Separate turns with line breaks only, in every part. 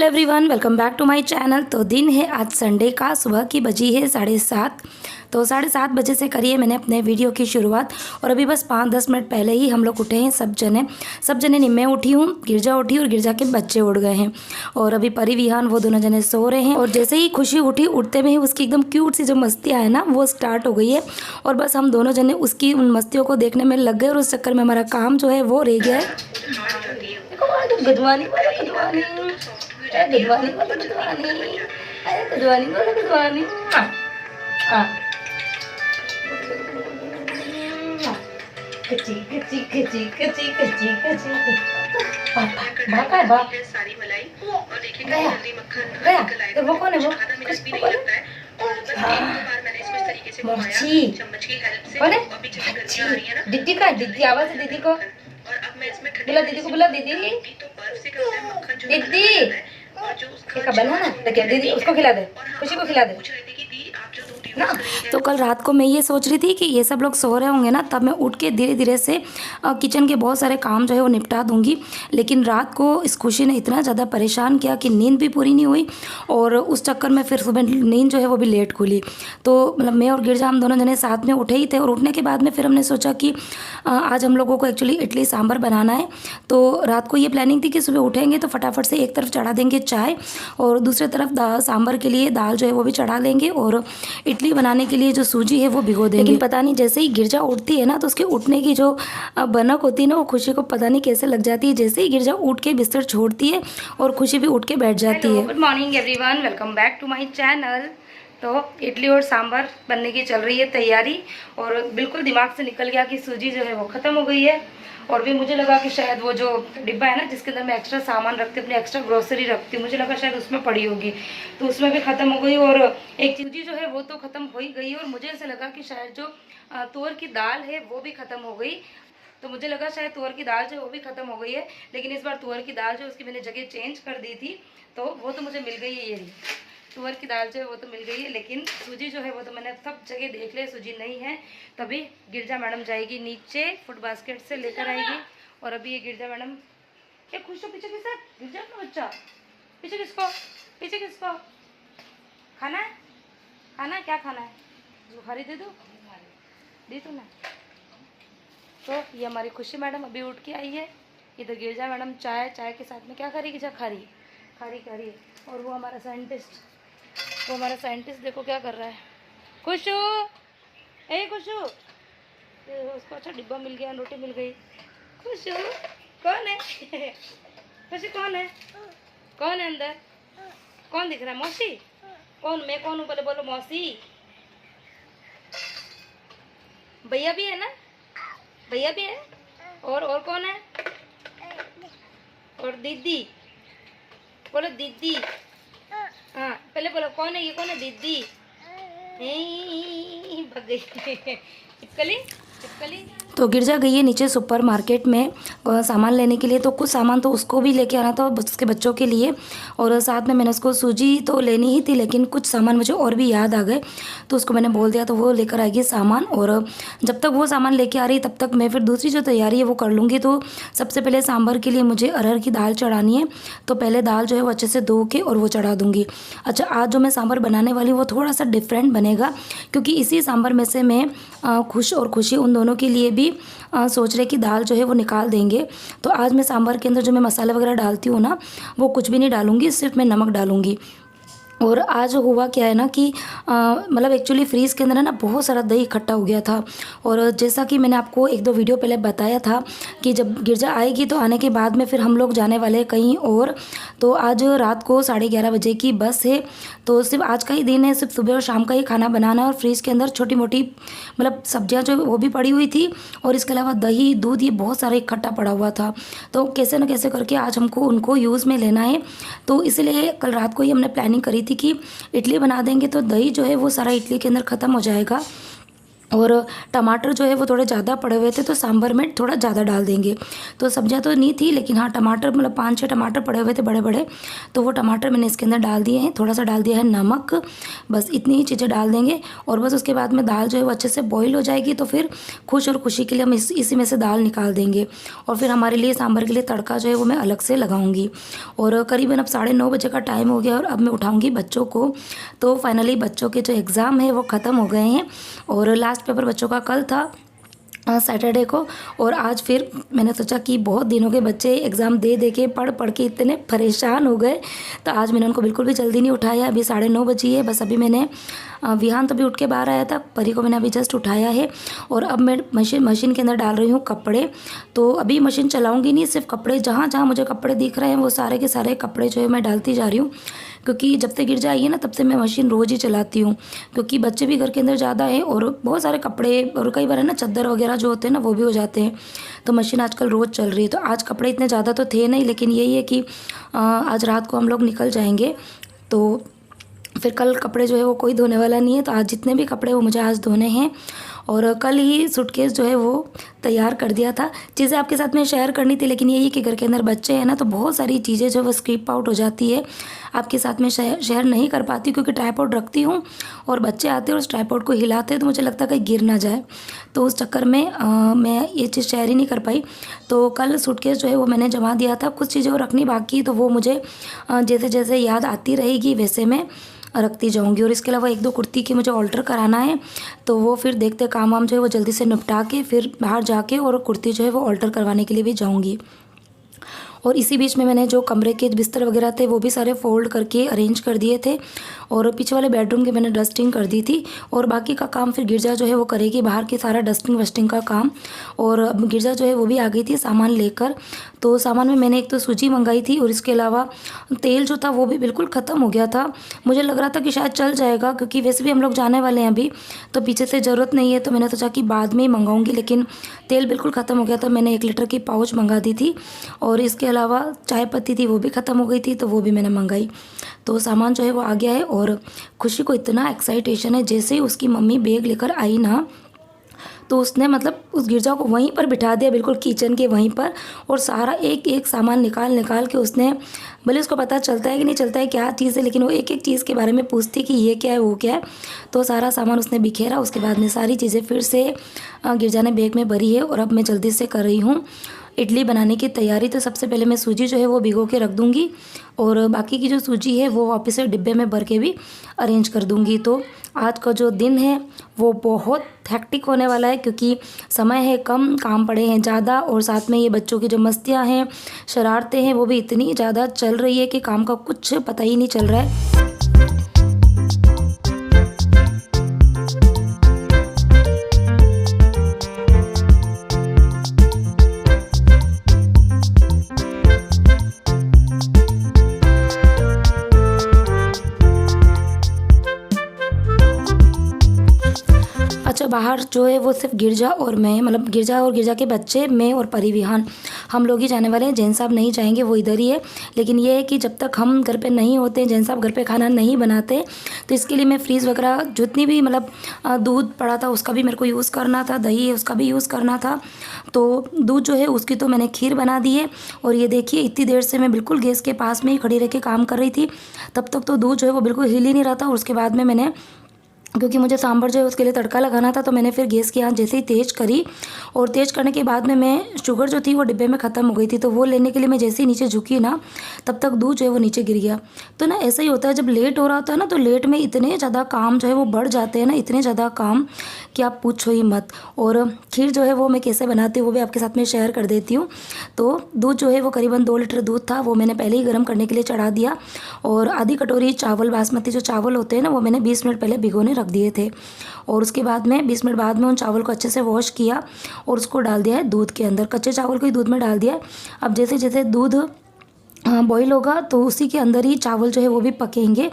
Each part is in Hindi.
Hello everyone, welcome back to my channel. तो दिन है आज संडे का, सुबह की बजी है 7:30। तो 7:30 बजे से करिए मैंने अपने वीडियो की शुरुआत। और अभी बस 5-10 मिनट पहले ही हम लोग उठे हैं सब जने नहीं, मैं उठी हूँ, गिरजा उठी और गिरजा के बच्चे उठ गए हैं। और अभी परी विहान वो दोनों जने सो रहे हैं। और जैसे ही खुशी उठी, उठते में ही उसकी एकदम क्यूट सी जो मस्तियाँ है ना वो स्टार्ट हो गई है। और बस हम दोनों जने उसकी उन मस्तियों को देखने में लग गए और उस चक्कर में हमारा काम जो है वो रह गया है। Good morning, good morning, good morning, good morning, good morning, good morning. कच्ची कच्ची कच्ची कच्ची कच्ची कच्ची भाग का भाग
सारी मलाई और देखिए
गया
जल्दी मक्खन
गया।
निकल आएगा।
तो वो कौन है? वो
ज्यादा मिनट भी नहीं लगता है और बस एक दो बार मैंने इसको इस तरीके से घुमाया
मोची
चम्मच की हेल्प से।
कौन है?
और पीछे से गर्मियां आ रही है ना,
दीदी का, दीदी आवाज है दीदी को।
और अब मैं इसमें ठंडी
बुला दीदी को, बुला दीदी।
तो बर्फ से करता है मक्खन जो
दीदी
और जो उसका
एक बनाना देखिए, दीदी उसको खिला दे, खुशी को खिला दे
पूछ रहे थे कि दी आप जो दूध
ना।
यूज करेंगे।
तो कल रात को मैं ये सोच रही थी कि ये सब लोग सो रहे होंगे ना, तब मैं उठ के धीरे धीरे से किचन के बहुत सारे काम जो है वो निपटा दूंगी। लेकिन रात को इस खुशी ने इतना ज़्यादा परेशान किया कि नींद भी पूरी नहीं हुई और उस चक्कर में फिर सुबह नींद जो है वो भी लेट खुली। तो मतलब मैं और गिरजा हम दोनों जने साथ में उठे ही थे। और उठने के बाद में फिर हमने सोचा कि आज हम लोगों को एक्चुअली इडली सांभर बनाना है। तो रात को ये प्लानिंग थी कि सुबह उठेंगे तो फटाफट से एक तरफ चढ़ा देंगे चाय और दूसरी तरफ सांभर के लिए दाल जो है वो भी चढ़ा लेंगे और इडली बनाने के लिए जो सूजी है वो भिगो देंगे। लेकिन पता नहीं जैसे ही गिरजा उठती है ना तो उसके उठने की जो बनक होती है ना वो खुशी को पता नहीं कैसे लग जाती है। जैसे ही गिरजा उठ के बिस्तर छोड़ती है और खुशी भी उठ के बैठ जाती है। Good morning everyone, welcome back to my channel. तो इडली और सांभर बनने की चल रही है तैयारी और बिल्कुल दिमाग से निकल गया कि सूजी जो है वो ख़त्म हो गई है। और भी मुझे लगा कि शायद वो जो डिब्बा है ना जिसके अंदर मैं एक्स्ट्रा सामान रखती हूँ, अपनी एक्स्ट्रा ग्रोसरी रखती हूँ, मुझे लगा शायद उसमें पड़ी होगी, तो उसमें भी ख़त्म हो गई। और एक सूजी जो है वो तो ख़त्म हो ही गई और मुझे ऐसे लगा कि शायद जो तुअर की दाल है वो भी ख़त्म हो गई। तो मुझे लगा शायद तुअर की दाल जो है वो भी ख़त्म हो गई है। लेकिन इस बार तुअर की दाल जो उसकी मैंने जगह चेंज कर दी थी तो वो तो मुझे मिल गई है। ये तुअर की दाल जो है वो तो मिल गई है, लेकिन सूजी जो है वो तो मैंने सब जगह देख लिया, सूजी नहीं है। तभी गिरजा मैडम जाएगी नीचे, फूड बास्केट से लेकर आएगी। और अभी ये गिरजा मैडम क्या खुश हो पीछे किसका? गिरजा अपना बच्चा पीछे किसको? पीछे किसको खाना है? खाना है? क्या खाना है? बुखारी दे दो, दी तो ना। तो ये हमारी खुशी मैडम अभी उठ के आई है। इधर गिरजा मैडम चाय के साथ में क्या खा रही? खा रही है। और वो हमारा साइंटिस्ट देखो क्या कर रहा है। खुशू, ए खुशू, उसको अच्छा डिब्बा मिल गया, रोटी मिल गई। खुशू कौन है? खुशी कौन है? कौन है अंदर? कौन दिख रहा है? मौसी कौन? मैं कौन हूँ? बोले बोलो मौसी। भैया भी है ना? भैया भी है। और कौन है? और दीदी, बोलो दीदी। हाँ पहले बोलो कौन है? ये कौन है? दीदी। भग गई चिपकली। तो गिरजा गई है नीचे सुपर मार्केट में सामान लेने के लिए। तो कुछ सामान तो उसको भी लेके आना था उसके बच्चों के लिए और साथ में मैंने उसको सूजी तो लेनी ही थी, लेकिन कुछ सामान मुझे और भी याद आ गए तो उसको मैंने बोल दिया तो वो लेकर आएगी सामान। और जब तक वो सामान लेके आ रही तब तक मैं फिर दूसरी जो तैयारी है वो कर लूँगी। तो सबसे पहले सांभर के लिए मुझे अरहर की दाल चढ़ानी है, तो पहले दाल जो है वो अच्छे से धो के और वो चढ़ा दूँगी। अच्छा, आज जो मैं सांभर बनाने वाली हूँ वो थोड़ा सा डिफरेंट बनेगा क्योंकि इसी सांभर में से मैं खुश और खुशी उन दोनों के लिए भी सोच रहे कि दाल जो है वो निकाल देंगे। तो आज मैं सांभर के अंदर जो मैं मसाले वगैरह डालती हूँ ना वो कुछ भी नहीं डालूँगी, सिर्फ मैं नमक डालूँगी। और आज हुआ क्या है ना कि मतलब एक्चुअली फ्रीज़ के अंदर है ना बहुत सारा दही इकट्ठा हो गया था। और जैसा कि मैंने आपको 1-2 वीडियो पहले बताया था कि जब गिरजा आएगी तो आने के बाद में फिर हम लोग जाने वाले हैं कहीं और। तो आज रात को 11:30 बजे की बस है, तो सिर्फ आज का ही दिन है, सिर्फ सुबह और शाम का ही खाना बनाना है। और फ्रीज़ के अंदर छोटी मोटी मतलब सब्जियाँ जो वो भी पड़ी हुई थी और इसके अलावा दही दूध ये बहुत सारा इकट्ठा पड़ा हुआ था। तो कैसे न कैसे करके आज हमको उनको यूज़ में लेना है। तो इसलिए कल रात को ही हमने प्लानिंग करी थी कि इडली बना देंगे तो दही जो है वो सारा इडली के अंदर ख़त्म हो जाएगा। और टमाटर जो है वो थोड़े ज़्यादा पड़े हुए थे तो सांभर में थोड़ा ज़्यादा डाल देंगे। तो सब्जियां तो नहीं थी, लेकिन हाँ टमाटर मतलब 5-6 टमाटर पड़े हुए थे बड़े बड़े, तो वो टमाटर मैंने इसके अंदर डाल दिए हैं। थोड़ा सा डाल दिया है नमक, बस इतनी ही चीज़ें डाल देंगे। और बस उसके बाद में दाल जो है वो अच्छे से बॉईल हो जाएगी, तो फिर खुश और खुशी के लिए हम इसी में से दाल निकाल देंगे। और फिर हमारे लिए सांभर के लिए तड़का जो है वो मैं अलग से लगाऊंगी। और करीबन अब 9:30 बजे का टाइम हो गया और अब मैं उठाऊंगी बच्चों को। तो फाइनली बच्चों के जो एग्ज़ाम है वो ख़त्म हो गए हैं और लास्ट पेपर बच्चों का कल था सैटरडे को। और आज फिर मैंने सोचा कि बहुत दिन हो गए, बच्चे एग्ज़ाम दे दे के पढ़ पढ़ के इतने परेशान हो गए, तो आज मैंने उनको बिल्कुल भी जल्दी नहीं उठाया। अभी 9:30 बजी है, बस अभी मैंने विहान तो भी उठ के बाहर आया था, परी को मैंने अभी जस्ट उठाया है। और अब मैं मशीन के अंदर डाल रही हूँ कपड़े। तो अभी मशीन चलाऊँगी नहीं, सिर्फ कपड़े जहाँ जहाँ मुझे कपड़े दिख रहे हैं वो सारे के सारे कपड़े जो है मैं डालती जा रही हूँ, क्योंकि जब से गिरजा आई है ना तब से मैं मशीन रोज़ ही चलाती हूँ, क्योंकि बच्चे भी घर के अंदर ज़्यादा है और बहुत सारे कपड़े और कई बार है ना चादर वगैरह जो होते हैं ना वो भी हो जाते हैं। तो मशीन आजकल रोज़ चल रही है। तो आज कपड़े इतने ज़्यादा तो थे नहीं, लेकिन यही है कि आज रात को हम लोग निकल जाएंगे, तो फिर कल कपड़े जो है वो कोई धोने वाला नहीं है। तो आज जितने भी कपड़े वो मुझे आज धोने हैं। और कल ही सूटकेस जो है वो तैयार कर दिया था। चीज़ें आपके साथ में शेयर करनी थी, लेकिन यही कि घर के अंदर बच्चे हैं ना, तो बहुत सारी चीज़ें जो वो स्किप आउट हो जाती है, आपके साथ में शेयर नहीं कर पाती, क्योंकि ट्राइपॉड रखती हूँ और बच्चे आते हैं और उस ट्राइपॉड को हिलाते हैं तो मुझे लगता है कहीं गिर ना जाए, तो उस चक्कर में मैं ये चीज़ शेयर ही नहीं कर पाई। तो कल सूटकेस जो है वो मैंने जमा दिया था। कुछ चीज़ें वो रखनी बाकी, तो वो मुझे जैसे जैसे याद आती रहेगी वैसे मैं रखती जाऊंगी। और इसके अलावा 1-2 कुर्ती की मुझे ऑल्टर कराना है, तो वो फिर देखते काम वाम जो है वो जल्दी से निपटा के फिर बाहर जाके और कुर्ती जो है वो ऑल्टर करवाने के लिए भी जाऊंगी। और इसी बीच में मैंने जो कमरे के बिस्तर वगैरह थे वो भी सारे फोल्ड करके अरेंज कर दिए थे, और पीछे वाले बेडरूम की मैंने डस्टिंग कर दी थी। और बाकी का काम फिर गिरजा जो है वो करेगी, बाहर की सारा डस्टिंग वस्टिंग का काम। और अब गिरजा जो है वो भी आ गई थी सामान लेकर। तो सामान में मैंने एक तो सूजी मंगाई थी और इसके अलावा तेल जो था वो भी बिल्कुल ख़त्म हो गया था। मुझे लग रहा था कि शायद चल जाएगा, क्योंकि वैसे भी हम लोग जाने वाले हैं अभी, तो पीछे से ज़रूरत नहीं है, तो मैंने सोचा कि बाद में ही मंगाऊंगी, लेकिन तेल बिल्कुल ख़त्म हो गया था। मैंने 1 लीटर की पाउच मंगा दी थी। और इसके अलावा चाय पत्ती थी वो भी ख़त्म हो गई थी, तो वो भी मैंने मंगाई। तो सामान जो है वो आ गया है। और खुशी को इतना एक्साइटेशन है, जैसे ही उसकी मम्मी बैग लेकर आई ना, तो उसने मतलब उस गिरजा को वहीं पर बिठा दिया, बिल्कुल किचन के वहीं पर, और सारा एक एक सामान निकाल निकाल के उसने, भले उसको पता चलता है कि नहीं चलता है क्या चीज़ है, लेकिन वो एक एक चीज़ के बारे में पूछती कि ये क्या है वो क्या है। तो सारा सामान उसने बिखेरा। उसके बाद में सारी चीज़ें फिर से गिरजा ने बैग में भरी है। और अब मैं जल्दी से कर रही हूँ इडली बनाने की तैयारी। तो सबसे पहले मैं सूजी जो है वो भिगो के रख दूँगी, और बाकी की जो सूजी है वो वापस से डिब्बे में भर के भी अरेंज कर दूँगी। तो आज का जो दिन है वो बहुत हेक्टिक होने वाला है, क्योंकि समय है कम, काम पड़े हैं ज़्यादा, और साथ में ये बच्चों की जो मस्तियाँ हैं, शरारतें हैं, वो भी इतनी ज़्यादा चल रही है कि काम का कुछ पता ही नहीं चल रहा है। अच्छा, बाहर जो है वो सिर्फ गिरजा और मैं, मतलब गिरजा और गिरजा के बच्चे, मैं और परिविहान, हम लोग ही जाने वाले हैं। जैन साहब नहीं जाएंगे, वो इधर ही है। लेकिन ये है कि जब तक हम घर पे नहीं होते हैं, जैन साहब घर पे खाना नहीं बनाते, तो इसके लिए मैं फ्रीज़ वगैरह जितनी भी मतलब दूध पड़ा था उसका भी मेरे को यूज़ करना था, दही है उसका भी यूज़ करना था। तो दूध जो है उसकी तो मैंने खीर बना दी है। और ये देखिए इतनी देर से मैं बिल्कुल गैस के पास में ही खड़ी रह के काम कर रही थी, तब तक तो दूध जो है वो बिल्कुल हिल ही नहीं रहा था। और उसके बाद में मैंने, क्योंकि मुझे सांभर जो है उसके लिए तड़का लगाना था, तो मैंने फिर गैस की आंच जैसे ही तेज़ करी, और तेज़ करने के बाद में मैं शुगर जो थी वो डिब्बे में ख़त्म हो गई थी, तो वो लेने के लिए मैं जैसे ही नीचे झुकी ना, तब तक दूध जो है वो नीचे गिर गया। तो ना ऐसा ही होता है, जब लेट हो रहा होता है ना, तो लेट में इतने ज़्यादा काम जो है वो बढ़ जाते हैं ना, इतने ज़्यादा काम कि आप पूछो ही मत। और खीर जो है वो मैं कैसे बनाती हूँ वो भी आपके साथ में शेयर कर देती हूँ। तो दूध जो है वो करीबन 2 लीटर दूध था, वो मैंने पहले ही गर्म करने के लिए चढ़ा दिया। और आधी कटोरी चावल, बासमती जो चावल होते हैं ना, वो मैंने 20 मिनट पहले भिगोने रख दिए थे। और उसके बाद में 20 मिनट बाद में उन चावल को अच्छे से वॉश किया और उसको डाल दिया है दूध के अंदर, कच्चे चावल को ही दूध में डाल दिया है। अब जैसे जैसे दूध बॉईल होगा तो उसी के अंदर ही चावल जो है वो भी पकेंगे।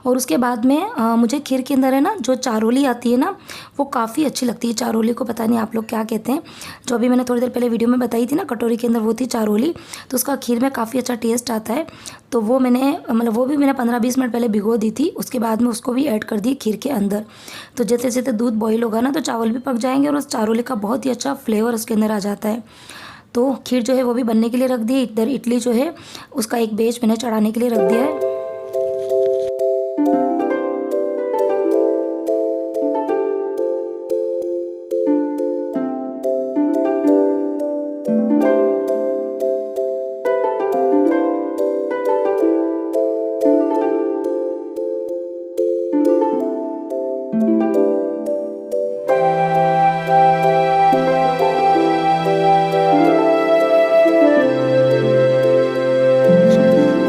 और उसके बाद में मुझे खीर के अंदर है ना जो चारोली आती है ना, वो काफ़ी अच्छी लगती है। चारोली को पता नहीं आप लोग क्या कहते हैं, जो अभी मैंने थोड़ी देर पहले वीडियो में बताई थी ना, कटोरी के अंदर वो थी चारोली। तो उसका खीर में काफ़ी अच्छा टेस्ट आता है। तो वो मैंने मतलब वो भी मैंने 15-20 मिनट पहले भिगो दी थी। उसके बाद में उसको भी ऐड कर दी खीर के अंदर। तो जैसे जैसे दूध बॉईल होगा ना तो चावल भी पक जाएंगे और उस चारोली का बहुत ही अच्छा फ्लेवर उसके अंदर आ जाता है। तो खीर जो है वो भी बनने के लिए रख दी। इधर इडली जो है उसका एक बेच मैंने चढ़ाने के लिए रख दिया है।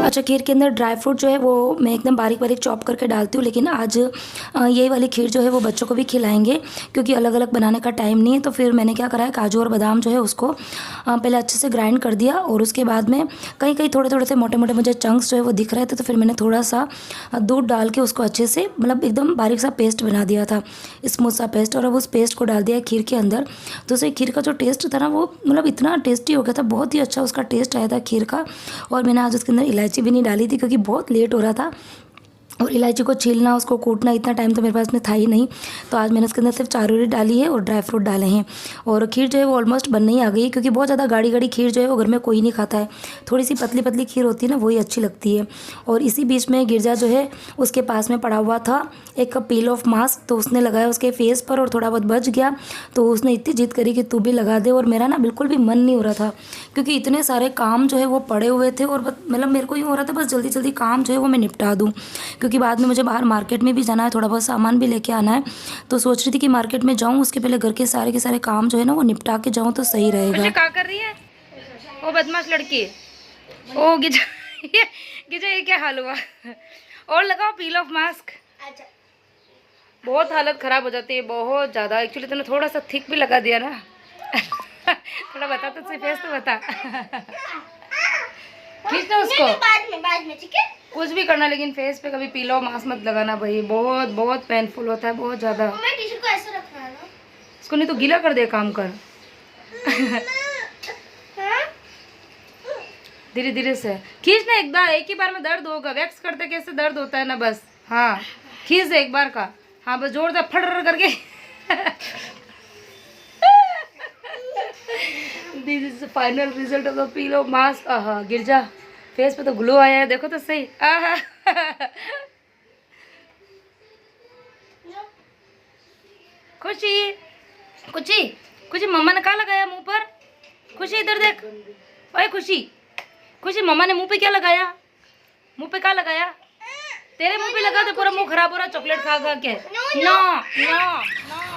अच्छा, खीर के अंदर ड्राई फ्रूट जो है वो मैं एकदम बारीक बारीक चॉप करके डालती हूँ, लेकिन आज यही वाली खीर जो है वो बच्चों को भी खिलाएंगे क्योंकि अलग अलग बनाने का टाइम नहीं है। तो फिर मैंने क्या करा है, काजू और बादाम जो है उसको पहले अच्छे से ग्राइंड कर दिया और उसके बाद में कहीं कहीं थोड़े थोड़े से मोटे मोटे मुझे चंक्स जो है वो दिख रहे थे, तो फिर मैंने थोड़ा सा दूध डाल के उसको अच्छे से मतलब एकदम बारीक सा पेस्ट बना दिया था, स्मूथ सा पेस्ट। और अब उस पेस्ट को डाल दिया खीर के अंदर। तो उससे खीर का जो टेस्ट था ना वो मतलब इतना टेस्टी हो गया था, बहुत ही अच्छा उसका टेस्ट आया था खीर का। और मैंने आज उसके अंदर इलायची भी नहीं डाली थी क्योंकि बहुत लेट हो रहा था और इलायची को छीलना उसको कूटना इतना टाइम तो मेरे पास में था ही नहीं। तो आज मैंने उसके अंदर सिर्फ चारोली डाली है और ड्राई फ्रूट डाले हैं। और खीर जो है वो ऑलमोस्ट बनने ही आ गई है क्योंकि बहुत ज़्यादा गाढ़ी गाढ़ी खीर जो है वो घर में कोई नहीं खाता है। थोड़ी सी पतली पतली खीर होती है ना, वही अच्छी लगती है। और इसी बीच में गिरजा जो है उसके पास में पड़ा हुआ था एक पील ऑफ मास्क, तो उसने लगाया उसके फेस पर और थोड़ा बहुत बच गया। तो उसने इतनी जिद करी कि तू भी लगा दे। और मेरा ना बिल्कुल भी मन नहीं हो रहा था क्योंकि इतने सारे काम जो है वो पड़े हुए थे और मतलब मेरे को यूँ हो रहा था बस जल्दी जल्दी काम जो है वो मैं निपटा दूँ, क्योंकि बाद में मुझे बाहर मार्केट में भी जाना है, थोड़ा बहुत सामान भी लेके आना है। तो सोच रही थी कि मार्केट में जाऊँ, उसके पहले घर के सारे काम जो है ना वो निपटा के जाऊँ तो सही रहेगा।
क्या कर रही है वो बदमाश लड़की? ओ गिजा गिजा ये क्या हाल हुआ? और लगाओ पील ऑफ मास्क। बहुत हालत खराब हो जाती है, बहुत ज़्यादा। एक्चुअली तूने थोड़ा सा थिक भी लगा दिया ना थोड़ा बता तो सही, फेस तो बता खींचना उसको बाद में ठीक है, कुछ भी करना, लेकिन फेस पे कभी पीलो मास्क मत लगाना भाई, बहुत बहुत पेनफुल होता है, बहुत ज़्यादा। टिश्यू को ऐसे रखना है ना, इसको नहीं तो गीला कर दे, काम कर धीरे धीरे से खींचना, एक ही बार में दर्द होगा। वैक्स करते कैसे दर्द होता है ना, बस हाँ खींच दे एक बार का, हाँ बस जोरदार फड़ करके this is the final result of the pillow mask. आहा गिरजा फेस पे तो ग्लो आया है, देखो तो सही। आहा खुशी खुशी खुशी, मम्मा ने कहा लगाया मुंह पर? खुशी इधर देख, ओए खुशी खुशी, मम्मा ने मुंह पे क्या लगाया? मुंह पे क्या लगाया? तेरे मुंह पे लगा तो पूरा मुंह खराब हो रहा चॉकलेट खा खा के। No no.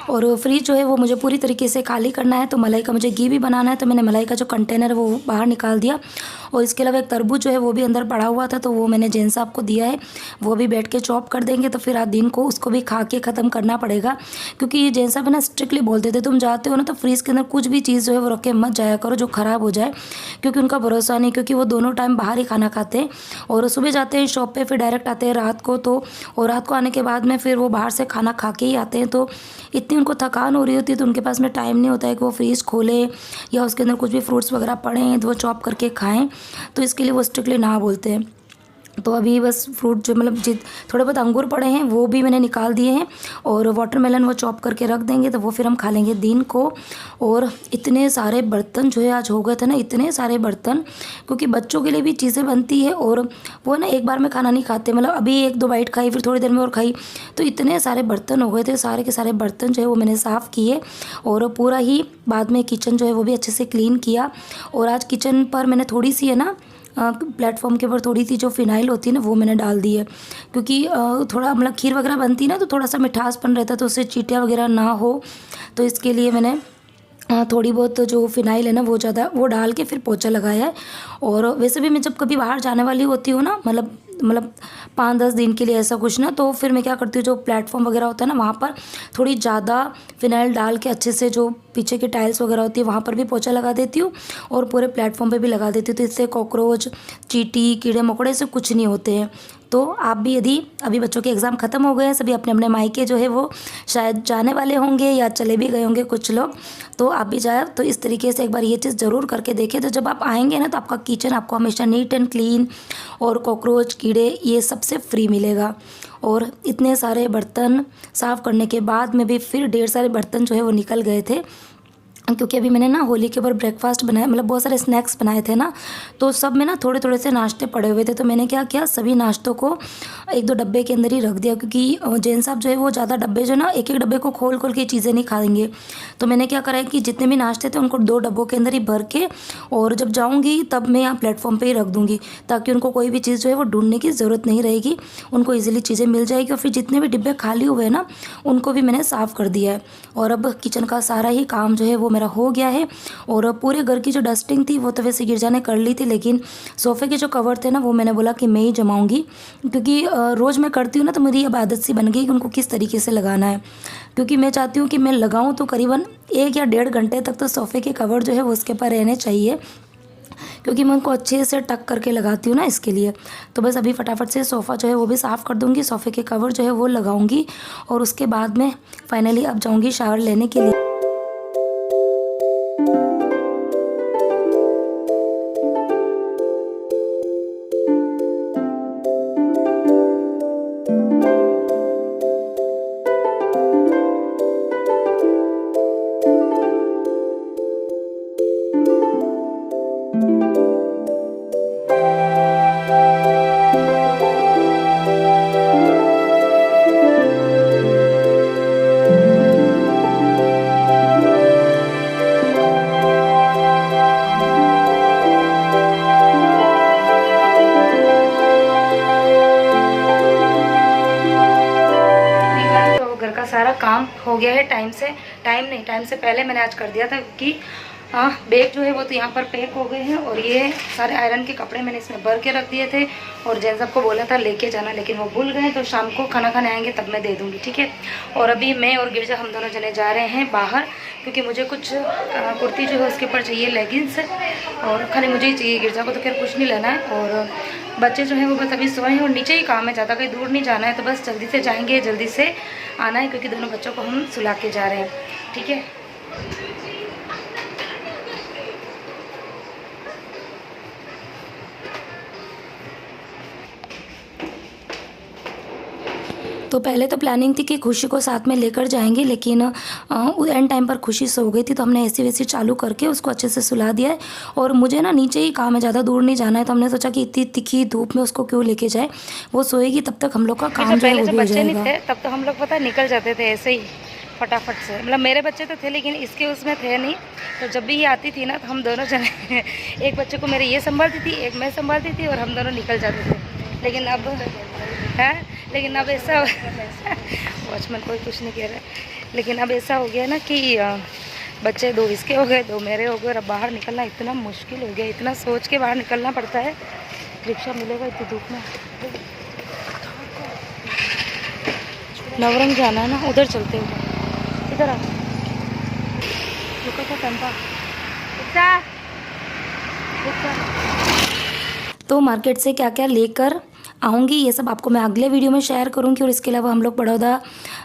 और फ्रिज जो है वो मुझे पूरी तरीके से खाली करना है, तो मलाई का मुझे घी भी बनाना है। तो मैंने मलाई का जो कंटेनर है वो बाहर निकाल दिया। और इसके अलावा एक तरबूज जो है वो भी अंदर पड़ा हुआ था, तो वो मैंने जैन साहब को दिया है, वो भी बैठ के चॉप कर देंगे। तो फिर आज दिन को उसको भी खा के ख़त्म करना पड़ेगा, क्योंकि ये जैन साहब है ना स्ट्रिक्टली बोलते थे तुम जाते हो ना तो फ्रिज के अंदर कुछ भी चीज़ जो है वो रख के मत जाया करो जो ख़राब हो जाए, क्योंकि उनका भरोसा नहीं, क्योंकि वो दोनों टाइम बाहर ही खाना खाते हैं और सुबह जाते हैं शॉप पे, फिर डायरेक्ट आते हैं रात को। तो और रात को आने के बाद में फिर वो बाहर से खाना खा के ही आते हैं, तो इतनी उनको थकान हो रही होती है तो उनके पास में टाइम नहीं होता है कि वो फ्रीज खोले या उसके अंदर कुछ भी फ्रूट्स वगैरह पड़े हैं तो वो चॉप करके खाएं। तो इसके लिए वो स्ट्रिक्टली ना बोलते हैं। तो अभी बस फ्रूट जो मतलब थोड़े बहुत अंगूर पड़े हैं वो भी मैंने निकाल दिए हैं और वाटरमेलन वो चॉप करके रख देंगे, तो वो फिर हम खा लेंगे दिन को। और इतने सारे बर्तन जो है आज हो गए थे ना, इतने सारे बर्तन, क्योंकि बच्चों के लिए भी चीज़ें बनती है और वो ना एक बार में खाना नहीं खाते, मतलब अभी 1-2 बाइट खाई फिर थोड़ी देर में और खाई, तो इतने सारे बर्तन हो गए थे। सारे के सारे बर्तन जो है वो मैंने साफ़ किए और पूरा ही बाद में किचन जो है वो भी अच्छे से क्लीन किया। और आज किचन पर मैंने थोड़ी सी है ना प्लेटफॉर्म के ऊपर थोड़ी सी जो फिनाइल होती है ना वो मैंने डाल दी है, क्योंकि थोड़ा मतलब खीर वगैरह बनती है ना तो थोड़ा सा मिठासपन रहता है, तो उससे चींटियाँ वगैरह ना हो, तो इसके लिए मैंने थोड़ी बहुत जो फिनाइल है ना वो डाल के फिर पोछा लगाया है। और वैसे भी मैं जब कभी बाहर जाने वाली होती हूँ ना, मतलब मतलब 5-10 दिन के लिए ऐसा कुछ ना। तो फिर मैं क्या करती हूँ, जो प्लेटफॉर्म वगैरह होता है ना वहाँ पर थोड़ी ज़्यादा फिनाइल डाल के अच्छे से, जो पीछे की टाइल्स वगैरह होती है वहाँ पर भी पोछा लगा देती हूँ और पूरे प्लेटफॉर्म पे भी लगा देती हूँ। तो इससे कॉकरोच, चींटी, कीड़े मकोड़े से कुछ नहीं होते हैं। तो आप भी, यदि अभी बच्चों के एग्ज़ाम ख़त्म हो गए हैं, सभी अपने अपने मायके जो है वो शायद जाने वाले होंगे या चले भी गए होंगे कुछ लोग, तो आप भी जाए तो इस तरीके से एक बार ये चीज़ ज़रूर करके देखें। तो जब आप आएंगे ना तो आपका किचन आपको हमेशा नीट एंड क्लीन और कॉकरोच, कीड़े ये सबसे फ्री मिलेगा। और इतने सारे बर्तन साफ़ करने के बाद में भी फिर ढेर सारे बर्तन जो है वो निकल गए थे, क्योंकि अभी मैंने ना होली के ऊपर ब्रेकफास्ट बनाया, मतलब बहुत सारे स्नैक्स बनाए थे ना, तो सब में ना थोड़े थोड़े से नाश्ते पड़े हुए थे। तो मैंने क्या किया, सभी नाश्तों को 1-2 डब्बे के अंदर ही रख दिया, क्योंकि जैन साहब जो है वो ज़्यादा डब्बे जो ना एक एक डब्बे को खोल खोल के चीज़ें नहीं खाएंगे। तो मैंने क्या करा है कि जितने भी नाश्ते थे उनको 2 डब्बों के अंदर ही भर के, और जब जाऊँगी तब मैं यहाँ प्लेटफॉर्म पर ही रख दूँगी, ताकि उनको कोई भी चीज़ जो है वो ढूंढने की ज़रूरत नहीं रहेगी, उनको ईजिली चीज़ें मिल जाएगी। और फिर जितने भी डिब्बे खाली हुए हैं ना उनको भी मैंने साफ़ कर दिया है। और अब किचन का सारा ही काम जो है वो मेरा हो गया है। और पूरे घर की जो डस्टिंग थी वो तो वैसे गिरजा ने कर ली थी, लेकिन सोफ़े के जो कवर थे ना वो मैंने बोला कि मैं ही जमाऊंगी, क्योंकि रोज़ मैं करती हूँ ना तो मेरी अब आदत सी बन गई कि उनको किस तरीके से लगाना है। क्योंकि मैं चाहती हूँ कि मैं लगाऊँ तो करीबन 1 या 1.5 घंटे तक तो सोफ़े के कवर जो है वो उसके ऊपर रहने चाहिए, क्योंकि मैं उनको अच्छे से टक करके लगाती हूँ ना, इसके लिए। तो बस अभी फटाफट से सोफ़ा जो है वो भी साफ़ कर दूँगी, सोफ़े के कवर जो है वो लगाऊँगी, और उसके बाद में फाइनली अब जाऊँगी शावर लेने के लिए। सारा काम हो गया है टाइम से पहले मैंने आज कर दिया था, क्योंकि बैग जो है वो तो यहाँ पर पैक हो गए हैं, और ये सारे आयरन के कपड़े मैंने इसमें भर के रख दिए थे, और जैन साहब को बोला था लेके जाना, लेकिन वो भूल गए। तो शाम को खाना खाने आएंगे तब मैं दे दूँगी, ठीक है। और अभी मैं और गिरजा हम दोनों जने जा रहे हैं बाहर, क्योंकि मुझे कुछ कुर्ती जो है उसके ऊपर चाहिए लेगिंग्स, और खाली मुझे ही चाहिए, गिरजा को तो खैर कुछ नहीं लेना है। और बच्चे जो हैं वो बस अभी सोए हैं, और नीचे ही काम है, ज़्यादा कहीं दूर नहीं जाना है, तो बस जल्दी से जाएंगे, जल्दी से आना है, क्योंकि दोनों बच्चों को हम सुला के जा रहे हैं, ठीक है। तो पहले तो प्लानिंग थी कि खुशी को साथ में लेकर जाएंगे, लेकिन एंड टाइम पर खुशी सो गई थी, तो हमने ऐसी वैसी चालू करके उसको अच्छे से सुला दिया है। और मुझे ना नीचे ही काम है, ज़्यादा दूर नहीं जाना है, तो हमने सोचा कि इतनी तिखी धूप में उसको क्यों लेके जाए, वो सोएगी तब तक हम लोग का काम जो है वो भी हो जाएगा। तब तो हम लोग पता निकल जाते थे ऐसे ही फटाफट से, मतलब मेरे बच्चे तो थे लेकिन इसके उसमें थे नहीं। तो जब भी ये आती थी ना तो हम दोनों जने एक बच्चे को मेरे ये संभालती थी, एक मैं संभालती थी, और हम दोनों निकल जाते थे। लेकिन अब है, लेकिन अब ऐसा वॉचमैन कोई कुछ नहीं कह रहा है, लेकिन अब ऐसा हो गया ना कि बच्चे 2 इसके हो गए, 2 मेरे हो गए, और अब बाहर निकलना इतना मुश्किल हो गया, इतना सोच के बाहर निकलना पड़ता है। रिक्शा मिलेगा इतनी धूप में? नवरंग जाना है ना, उधर चलते हुए, इधर आ, रुका था टेम्पा। तो मार्केट से क्या क्या लेकर आऊँगी ये सब आपको मैं अगले वीडियो में शेयर करूँगी। और इसके अलावा हम लोग बड़ौदा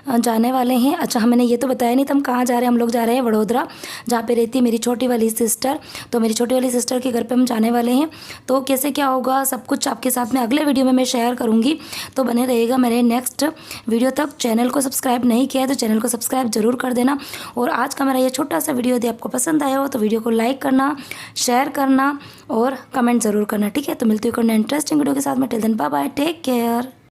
जाने वाले हैं। अच्छा, मैंने ये तो बताया नहीं था हम कहाँ जा रहे हैं। हम लोग जा रहे हैं वडोदरा, जहाँ पे रहती है मेरी छोटी वाली सिस्टर। तो मेरी छोटी वाली सिस्टर के घर पे हम जाने वाले हैं। तो कैसे क्या होगा सब कुछ आपके साथ में अगले वीडियो में मैं शेयर करूँगी, तो बने रहेगा मेरे नेक्स्ट वीडियो तक। चैनल को सब्सक्राइब नहीं किया है तो चैनल को सब्सक्राइब ज़रूर कर देना। और आज का मेरा ये छोटा सा वीडियो यदि आपको पसंद आया हो तो वीडियो को लाइक करना, शेयर करना और कमेंट ज़रूर करना, ठीक है। तो मिलती हूँ इंटरेस्टिंग वीडियो के साथ में। Till then bye bye, take care.